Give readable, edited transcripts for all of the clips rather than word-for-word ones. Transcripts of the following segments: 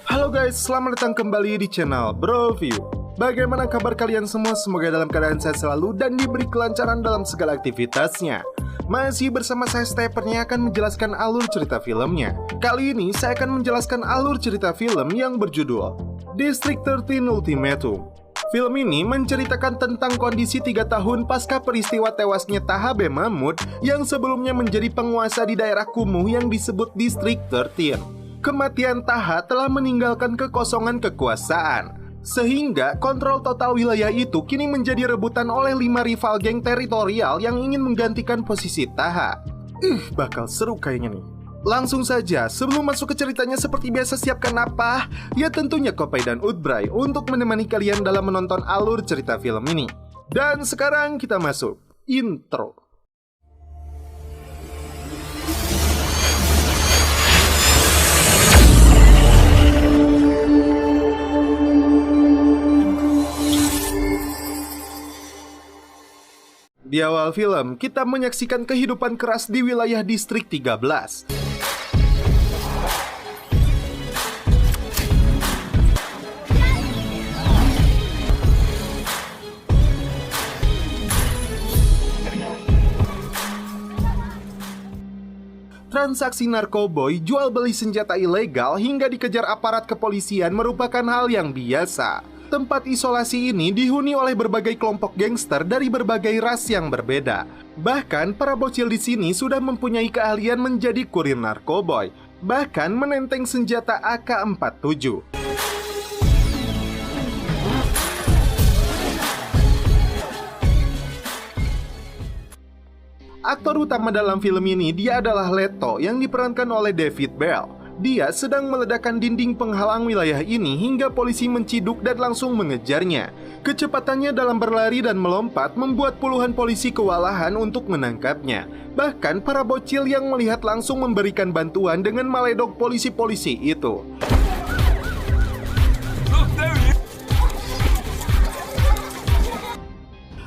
Halo guys, selamat datang kembali di channel Broview. Bagaimana kabar kalian semua? Semoga dalam keadaan sehat selalu dan diberi kelancaran dalam segala aktivitasnya. Masih bersama saya Stephen yang akan menjelaskan alur cerita filmnya. Kali ini saya akan menjelaskan alur cerita film yang berjudul District 13 Ultimatum. Film ini menceritakan tentang kondisi 3 tahun pasca peristiwa tewasnya Taha B. Mahmud yang sebelumnya menjadi penguasa di daerah kumuh yang disebut District 13. Kematian Taha telah meninggalkan kekosongan kekuasaan, sehingga kontrol total wilayah itu kini menjadi rebutan oleh 5 rival geng teritorial yang ingin menggantikan posisi Taha. Bakal seru kayaknya nih. Langsung saja, sebelum masuk ke ceritanya seperti biasa siapkan apa? Ya tentunya Kopay dan Udbray untuk menemani kalian dalam menonton alur cerita film ini. Dan sekarang kita masuk intro. Di awal film, kita menyaksikan kehidupan keras di wilayah Distrik 13. Transaksi narkoboy, jual beli senjata ilegal, hingga dikejar aparat kepolisian merupakan hal yang biasa. Tempat isolasi ini dihuni oleh berbagai kelompok gangster dari berbagai ras yang berbeda. Bahkan para bocil di sini sudah mempunyai keahlian menjadi kurir narkoboy, bahkan menenteng senjata AK-47. Aktor utama dalam film ini dia adalah Leto yang diperankan oleh David Bell. Dia sedang meledakkan dinding penghalang wilayah ini hingga polisi menciduk dan langsung mengejarnya. Kecepatannya dalam berlari dan melompat membuat puluhan polisi kewalahan untuk menangkapnya. Bahkan para bocil yang melihat langsung memberikan bantuan dengan meledok polisi-polisi itu.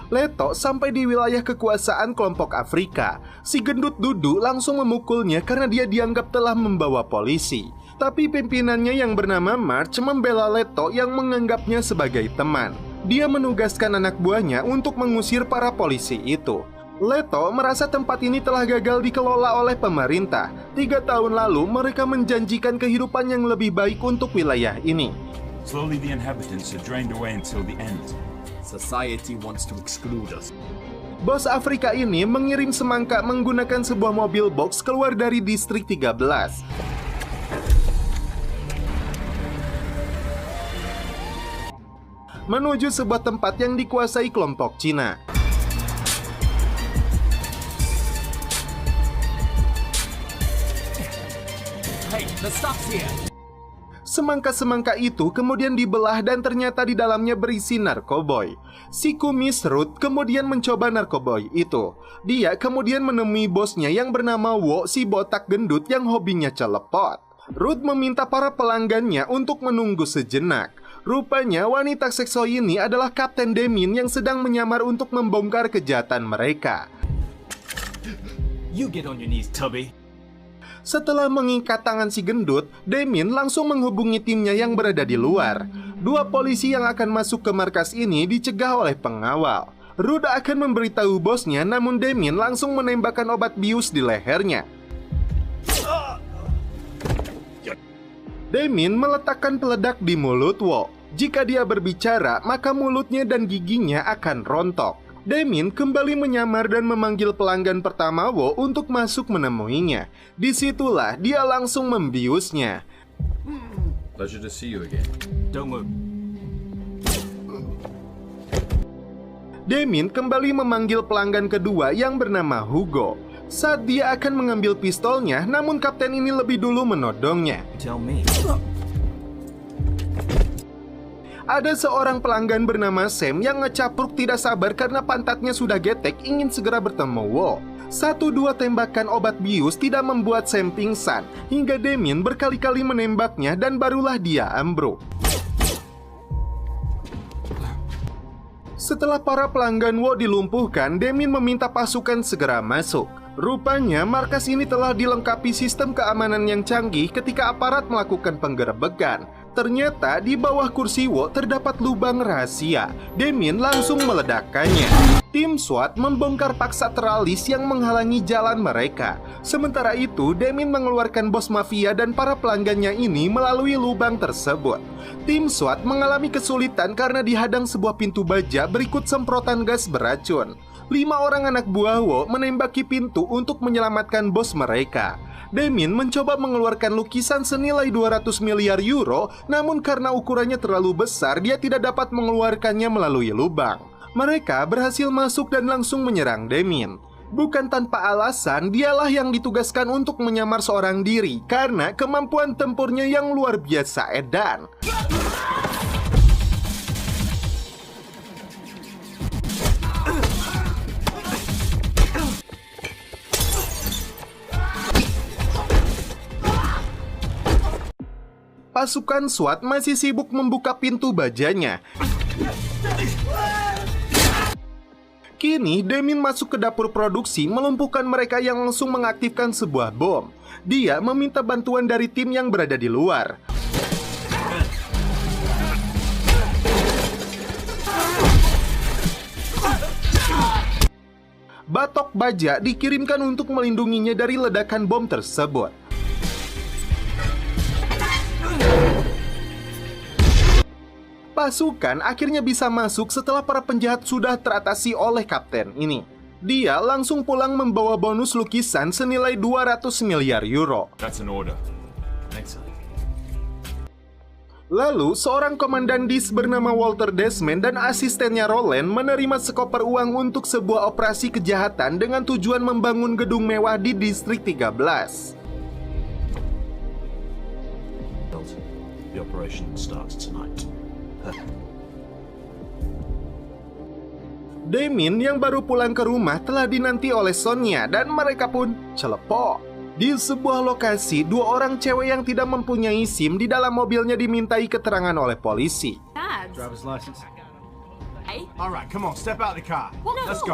Leto sampai di wilayah kekuasaan kelompok Afrika. Si gendut Dudu langsung memukulnya karena dia dianggap telah membawa polisi. Tapi pimpinannya yang bernama March membela Leto yang menganggapnya sebagai teman. Dia menugaskan anak buahnya untuk mengusir para polisi itu. Leto merasa tempat ini telah gagal dikelola oleh pemerintah. 3 tahun lalu mereka menjanjikan kehidupan yang lebih baik untuk wilayah ini. Slowly the inhabitants are drained away until the end. Society wants to exclude us. Bos Afrika ini mengirim semangka menggunakan sebuah mobil box keluar dari Distrik 13. Menuju sebuah tempat yang dikuasai kelompok Cina. Hey, the stuff's here. Semangka-semangka itu kemudian dibelah dan ternyata di dalamnya berisi narkoboy. Si kumis Ruth kemudian mencoba narkoboy itu. Dia kemudian menemui bosnya yang bernama Wo, si botak gendut yang hobinya celepot. Ruth meminta para pelanggannya untuk menunggu sejenak. Rupanya wanita sekso ini adalah Kapten Demin yang sedang menyamar untuk membongkar kejahatan mereka. You get on your knees, Tubby. Setelah mengikat tangan si gendut, Demin langsung menghubungi timnya yang berada di luar. 2 polisi yang akan masuk ke markas ini dicegah oleh pengawal. Ruth akan memberitahu bosnya, namun Demin langsung menembakkan obat bius di lehernya. Demin meletakkan peledak di mulut Wo. Jika dia berbicara, maka mulutnya dan giginya akan rontok. Demin kembali menyamar dan memanggil pelanggan pertama Wo untuk masuk menemuinya. Disitulah dia langsung membiusnya. Pleasure to see you again. Don't move. Demin kembali memanggil pelanggan kedua yang bernama Hugo. Saat dia akan mengambil pistolnya, namun kapten ini lebih dulu menodongnya. Tell me. Ada seorang pelanggan bernama Sam yang ngecapruk tidak sabar karena pantatnya sudah getek ingin segera bertemu Wo. 1-2 tembakan obat bius tidak membuat Sam pingsan, hingga Demin berkali-kali menembaknya dan barulah dia ambruk. Setelah para pelanggan Wo dilumpuhkan, Demin meminta pasukan segera masuk. Rupanya markas ini telah dilengkapi sistem keamanan yang canggih ketika aparat melakukan penggerebekan. Ternyata di bawah kursi Wo terdapat lubang rahasia. Damien langsung meledakkannya. Tim SWAT membongkar paksa teralis yang menghalangi jalan mereka. Sementara itu, Damien mengeluarkan bos mafia dan para pelanggannya ini melalui lubang tersebut. Tim SWAT mengalami kesulitan karena dihadang sebuah pintu baja berikut semprotan gas beracun. 5 orang anak buah Wo menembaki pintu untuk menyelamatkan bos mereka. Damien mencoba mengeluarkan lukisan senilai 200 miliar euro, namun karena ukurannya terlalu besar, dia tidak dapat mengeluarkannya melalui lubang. Mereka berhasil masuk dan langsung menyerang Damien. Bukan tanpa alasan, dialah yang ditugaskan untuk menyamar seorang diri karena kemampuan tempurnya yang luar biasa edan. Pasukan SWAT masih sibuk membuka pintu bajanya. Kini, Damien masuk ke dapur produksi melumpuhkan mereka yang langsung mengaktifkan sebuah bom. Dia meminta bantuan dari tim yang berada di luar. Batok baja dikirimkan untuk melindunginya dari ledakan bom tersebut. Pasukan akhirnya bisa masuk setelah para penjahat sudah teratasi oleh kapten ini. Dia langsung pulang membawa bonus lukisan senilai 200 miliar euro. That's an order. Excellent. Lalu, seorang komandan DIS bernama Walter Desmond dan asistennya Roland menerima sekoper uang untuk sebuah operasi kejahatan dengan tujuan membangun gedung mewah di distrik 13. The operation starts tonight. Damien yang baru pulang ke rumah telah dinanti oleh Sonia dan mereka pun celepok. Di sebuah lokasi, 2 orang cewek yang tidak mempunyai SIM di dalam mobilnya dimintai keterangan oleh polisi. Driver's license. All right, come on, step out of the car. Let's go.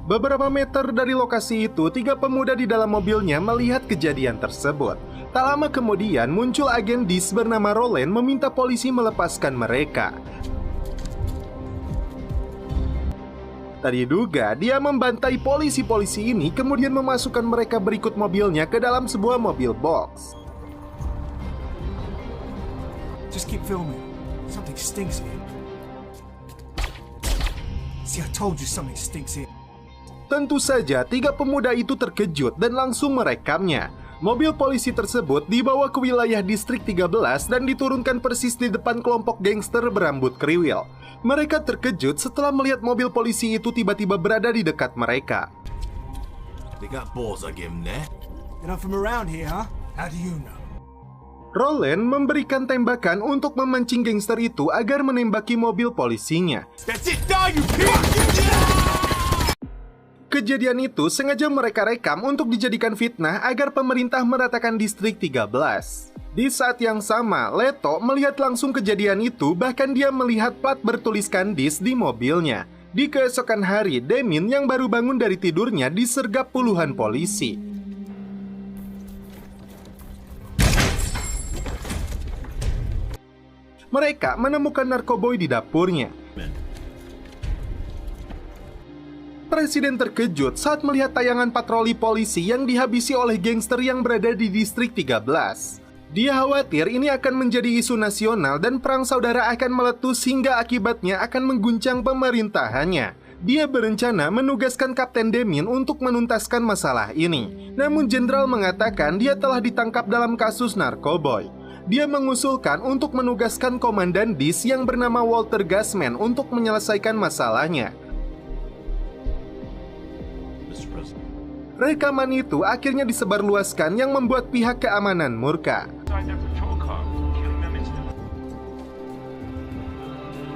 Beberapa meter dari lokasi itu, 3 pemuda di dalam mobilnya melihat kejadian tersebut. Tak lama kemudian, muncul agen DIS bernama Roland meminta polisi melepaskan mereka. Tadi diduga, dia membantai polisi-polisi ini, kemudian memasukkan mereka berikut mobilnya ke dalam sebuah mobil box. Just keep filming. Something stinks here. See, I told you something stinks here. Tentu saja, 3 pemuda itu terkejut dan langsung merekamnya. Mobil polisi tersebut dibawa ke wilayah distrik 13 dan diturunkan persis di depan kelompok gangster berambut kriwil. Mereka terkejut setelah melihat mobil polisi itu tiba-tiba berada di dekat mereka. They got balls, I give them that. You're not from around here, huh? How do you know? Roland memberikan tembakan untuk memancing gangster itu agar menembaki mobil polisinya. That's it, die, you pig! Kejadian itu sengaja mereka rekam untuk dijadikan fitnah agar pemerintah meratakan distrik 13. Di saat yang sama, Leto melihat langsung kejadian itu, bahkan dia melihat plat bertuliskan DIS di mobilnya. Di keesokan hari, Damien yang baru bangun dari tidurnya disergap puluhan polisi. Mereka menemukan narkoboy di dapurnya. Presiden terkejut saat melihat tayangan patroli polisi yang dihabisi oleh gangster yang berada di distrik 13. Dia khawatir ini akan menjadi isu nasional dan perang saudara akan meletus hingga akibatnya akan mengguncang pemerintahannya. Dia berencana menugaskan Kapten Damien untuk menuntaskan masalah ini. Namun Jenderal mengatakan dia telah ditangkap dalam kasus narkoboy. Dia mengusulkan untuk menugaskan Komandan DIS yang bernama Walter Gasman untuk menyelesaikan masalahnya. Rekaman itu akhirnya disebarluaskan yang membuat pihak keamanan murka.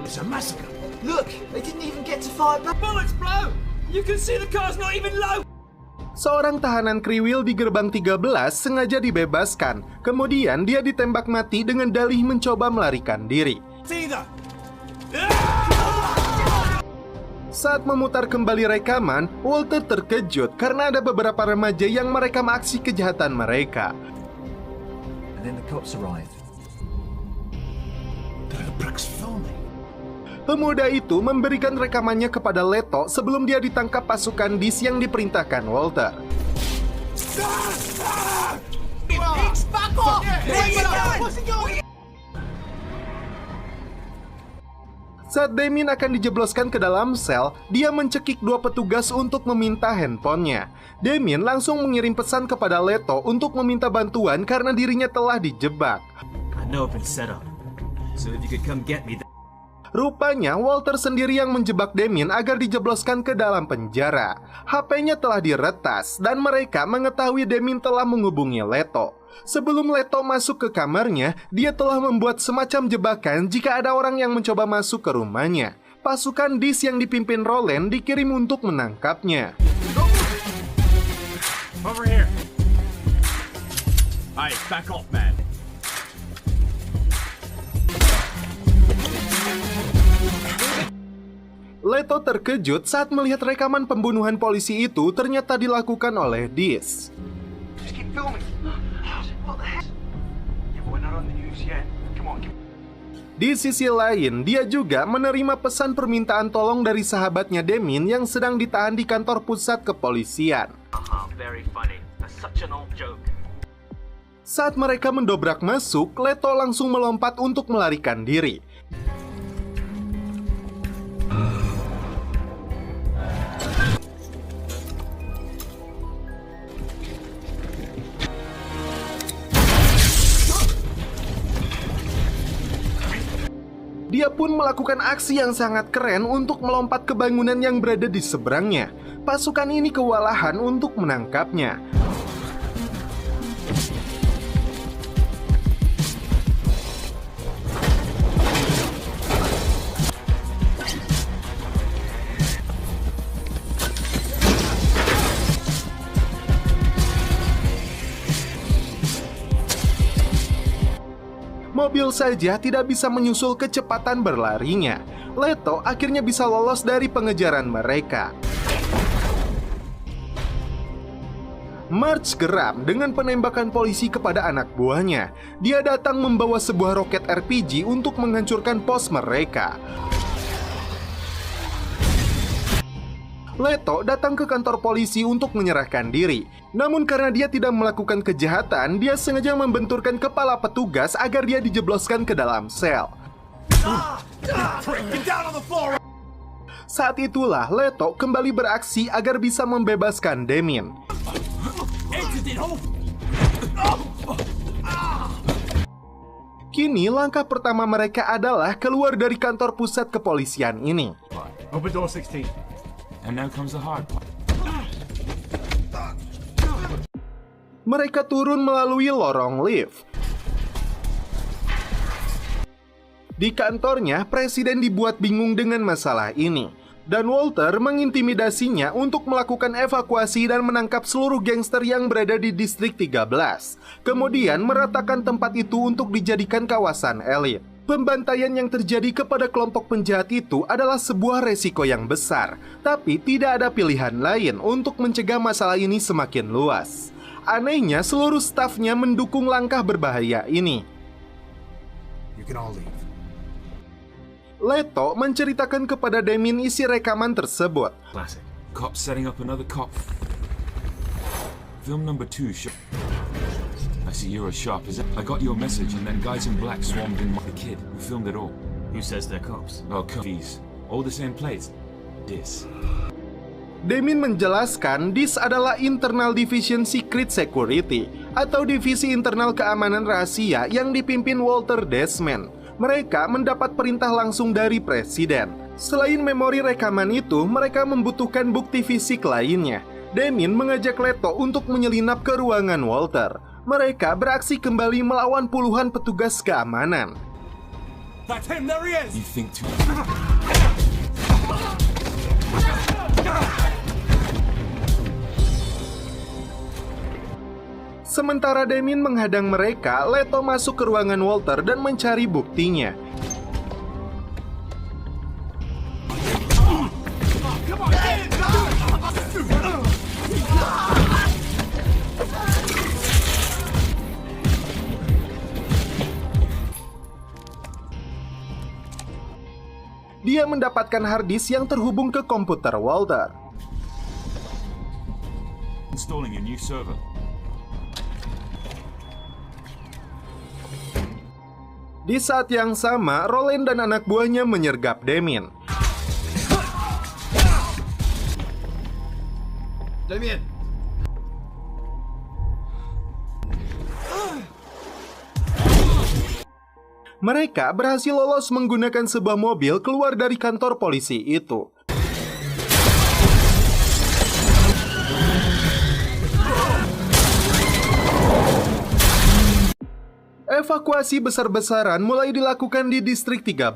It's a massacre. Look, they didn't even get to fire back. Bullets blow! You can see the car's not even low! Seorang tahanan kriwil di gerbang 13 sengaja dibebaskan. Kemudian dia ditembak mati dengan dalih mencoba melarikan diri. Saat memutar kembali rekaman, Walter terkejut karena ada beberapa remaja yang merekam aksi kejahatan mereka. And then the cops arrived. The pricks filming. Pemuda itu memberikan rekamannya kepada Leto sebelum dia ditangkap pasukan DIS yang diperintahkan Walter. Saat Damien akan dijebloskan ke dalam sel, dia mencekik dua petugas untuk meminta handphonenya. Damien langsung mengirim pesan kepada Leto untuk meminta bantuan karena dirinya telah dijebak. I know I've been set up, so if you could come get me. Rupanya Walter sendiri yang menjebak Damien agar dijebloskan ke dalam penjara. HP-nya telah diretas dan mereka mengetahui Damien telah menghubungi Leto. Sebelum Leto masuk ke kamarnya, dia telah membuat semacam jebakan jika ada orang yang mencoba masuk ke rumahnya. Pasukan DIS yang dipimpin Roland dikirim untuk menangkapnya. Over here. Alright, back off, man. Leto terkejut saat melihat rekaman pembunuhan polisi itu ternyata dilakukan oleh DIS. Just keep filming. What the heck? Yeah, but we're not on the news yet. Come on. Di sisi lain, dia juga menerima pesan permintaan tolong dari sahabatnya Damien yang sedang ditahan di kantor pusat kepolisian. Very funny. That's such an old joke. Saat mereka mendobrak masuk, Leto langsung melompat untuk melarikan diri. Dia pun melakukan aksi yang sangat keren untuk melompat ke bangunan yang berada di seberangnya. Pasukan ini kewalahan untuk menangkapnya. Mobil saja tidak bisa menyusul kecepatan berlarinya. Leto akhirnya bisa lolos dari pengejaran mereka. March geram dengan penembakan polisi kepada anak buahnya. Dia datang membawa sebuah roket RPG untuk menghancurkan pos mereka. Leto datang ke kantor polisi untuk menyerahkan diri. Namun karena dia tidak melakukan kejahatan, dia sengaja membenturkan kepala petugas agar dia dijebloskan ke dalam sel. Saat itulah Leto kembali beraksi agar bisa membebaskan Damien. Kini langkah pertama mereka adalah keluar dari kantor pusat kepolisian ini. Open door 16. And now comes the hard part. Mereka turun melalui lorong lift. Di kantornya, presiden dibuat bingung dengan masalah ini. Dan Walter mengintimidasinya untuk melakukan evakuasi dan menangkap seluruh gangster yang berada di distrik 13. Kemudian meratakan tempat itu untuk dijadikan kawasan elit. Pembantaian yang terjadi kepada kelompok penjahat itu adalah sebuah resiko yang besar, tapi tidak ada pilihan lain untuk mencegah masalah ini semakin luas. Anehnya, seluruh stafnya mendukung langkah berbahaya ini. You can all leave. Leto menceritakan kepada Damien isi rekaman tersebut. Classic. Cops setting up another cop. Film number 2. I see you're as sharp as I got your message, and then guys in black swarmed in the kid who filmed it all. Who says they're cops? Oh, these. All the same plates. This. Damien menjelaskan DIS adalah Internal Division Secret Security atau divisi internal keamanan rahasia yang dipimpin Walter Desmond. Mereka mendapat perintah langsung dari presiden. Selain memori rekaman itu, mereka membutuhkan bukti fisik lainnya. Damien mengajak Leto untuk menyelinap ke ruangan Walter. Mereka beraksi kembali melawan puluhan petugas keamanan. That's him, there he is! You think too... Sementara Damien menghadang mereka, Leto masuk ke ruangan Walter dan mencari buktinya. dia mendapatkan harddisk yang terhubung ke komputer Walter. Installing a new server. Di saat yang sama, Roland dan anak buahnya menyergap Damien. Damien! Mereka berhasil lolos menggunakan sebuah mobil keluar dari kantor polisi itu. Evakuasi besar-besaran mulai dilakukan di distrik 13.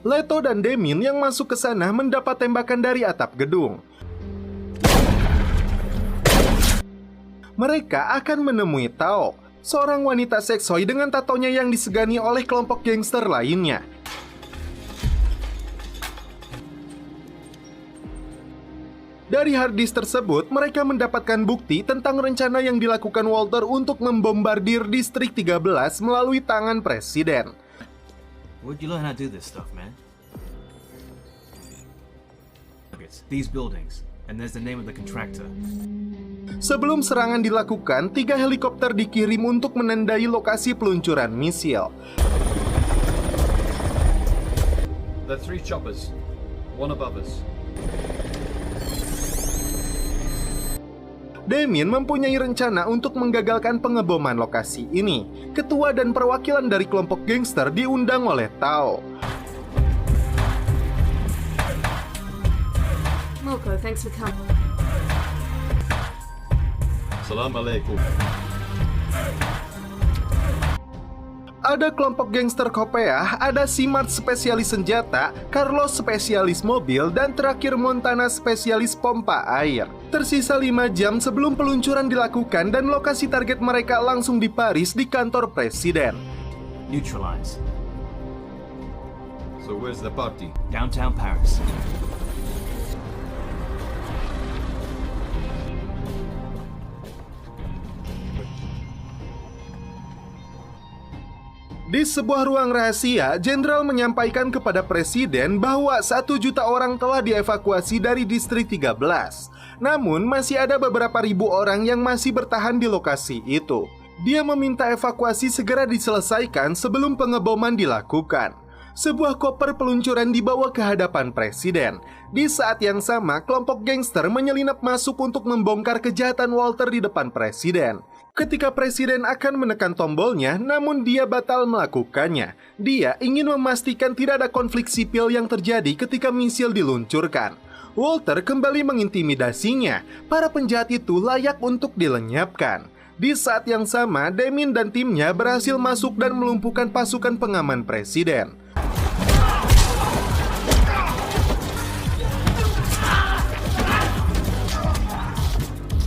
Leto dan Damien yang masuk ke sana mendapat tembakan dari atap gedung. Mereka akan menemui Tao, seorang wanita seksoi dengan tatonya yang disegani oleh kelompok gangster lainnya. Dari harddisk tersebut, mereka mendapatkan bukti tentang rencana yang dilakukan Walter untuk membombardir distrik 13 melalui tangan presiden. Where'd you learn how to do this stuff, man? These buildings, and there's the name of the contractor. Sebelum serangan dilakukan, 3 helikopter dikirim untuk menandai lokasi peluncuran misil. There are 3 choppers. One above us. Damien mempunyai rencana untuk menggagalkan pengeboman lokasi ini. Ketua dan perwakilan dari kelompok gangster diundang oleh Tao. Moko, thanks for coming. Assalamualaikum. Ada kelompok gangster Kopeah, ada Simard spesialis senjata, Carlos spesialis mobil, dan terakhir Montana spesialis pompa air. Tersisa 5 jam sebelum peluncuran dilakukan dan lokasi target mereka langsung di Paris di kantor presiden. Neutralize. So where's the party? Downtown Paris. Di sebuah ruang rahasia, Jenderal menyampaikan kepada Presiden bahwa 1 juta orang telah dievakuasi dari distrik 13. Namun, masih ada beberapa ribu orang yang masih bertahan di lokasi itu. Dia meminta evakuasi segera diselesaikan sebelum pengeboman dilakukan. Sebuah koper peluncuran dibawa ke hadapan Presiden. Di saat yang sama, kelompok gangster menyelinap masuk untuk membongkar kejahatan Walter di depan Presiden. Ketika Presiden akan menekan tombolnya, namun dia batal melakukannya. Dia ingin memastikan tidak ada konflik sipil yang terjadi ketika misil diluncurkan. Walter kembali mengintimidasinya. Para penjahat itu layak untuk dilenyapkan. Di saat yang sama, Damien dan timnya berhasil masuk dan melumpuhkan pasukan pengaman Presiden.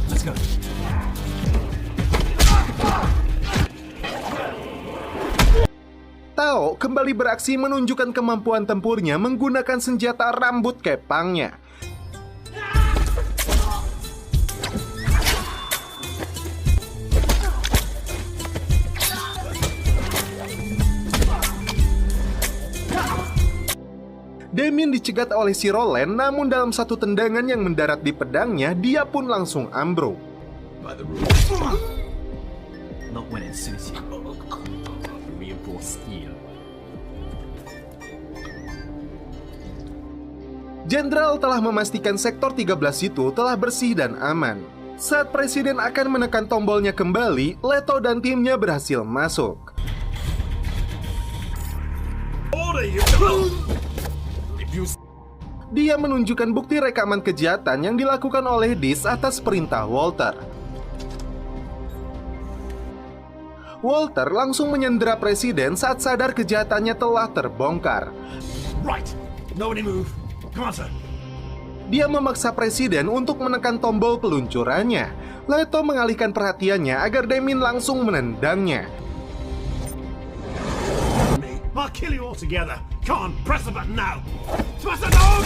Let's go. Tao kembali beraksi menunjukkan kemampuan tempurnya menggunakan senjata rambut kepangnya. Damien dicegat oleh si Roland, namun dalam satu tendangan yang mendarat di pedangnya, dia pun langsung ambruk. By the rules. Not when it suits you. Reinforced steel. Jenderal telah memastikan sektor 13 itu telah bersih dan aman. Saat Presiden akan menekan tombolnya kembali, Leto dan timnya berhasil masuk. Dia menunjukkan bukti rekaman kejahatan yang dilakukan oleh Dis atas perintah Walter. Walter langsung menyandera Presiden saat sadar kejahatannya telah terbongkar. Right. Nobody move. Come on, sir. Dia memaksa Presiden untuk menekan tombol peluncurannya. Leto mengalihkan perhatiannya agar Damien langsung menendangnya. I'll kill you all together. Come on, press the button now. Press the button!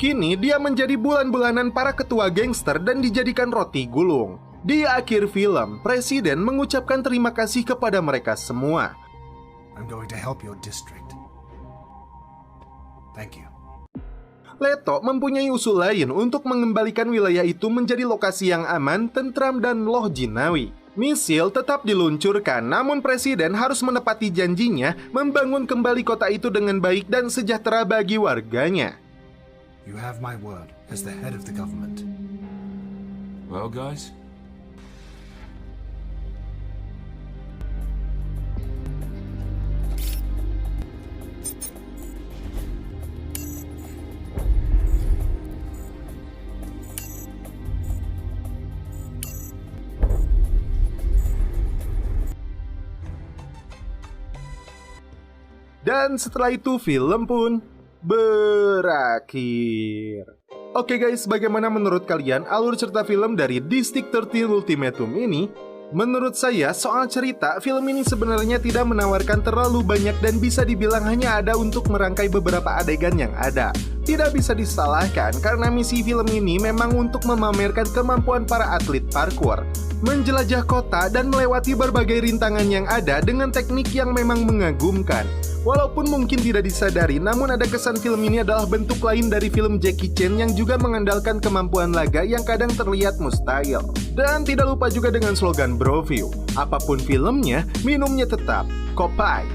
Kini dia menjadi bulan-bulanan para ketua gangster dan dijadikan roti gulung. Di akhir film, Presiden mengucapkan terima kasih kepada mereka semua. I'm going to help your district. Thank you. Leto mempunyai usul lain untuk mengembalikan wilayah itu menjadi lokasi yang aman, tentram, dan loh jinawi. Misil tetap diluncurkan, namun Presiden harus menepati janjinya membangun kembali kota itu dengan baik dan sejahtera bagi warganya. You have my word as the head of the government. Well, guys? Dan setelah itu film pun berakhir. Oke guys, bagaimana menurut kalian alur cerita film dari District 13 Ultimatum ini? Menurut saya, soal cerita, film ini sebenarnya tidak menawarkan terlalu banyak dan bisa dibilang hanya ada untuk merangkai beberapa adegan yang ada. Tidak bisa disalahkan karena misi film ini memang untuk memamerkan kemampuan para atlet parkour, menjelajah kota dan melewati berbagai rintangan yang ada dengan teknik yang memang mengagumkan. Walaupun mungkin tidak disadari, namun ada kesan film ini adalah bentuk lain dari film Jackie Chan yang juga mengandalkan kemampuan laga yang kadang terlihat mustahil. Dan tidak lupa juga dengan slogan Broview, apapun filmnya, minumnya tetap Kopai.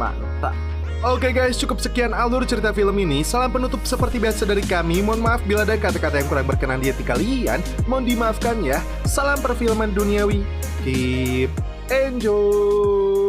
Mantap. Oke guys, cukup sekian alur cerita film ini. Salam penutup seperti biasa dari kami. Mohon maaf bila ada kata-kata yang kurang berkenan di hati kalian. Mohon dimaafkan ya. Salam perfilman duniawi. Keep enjoy.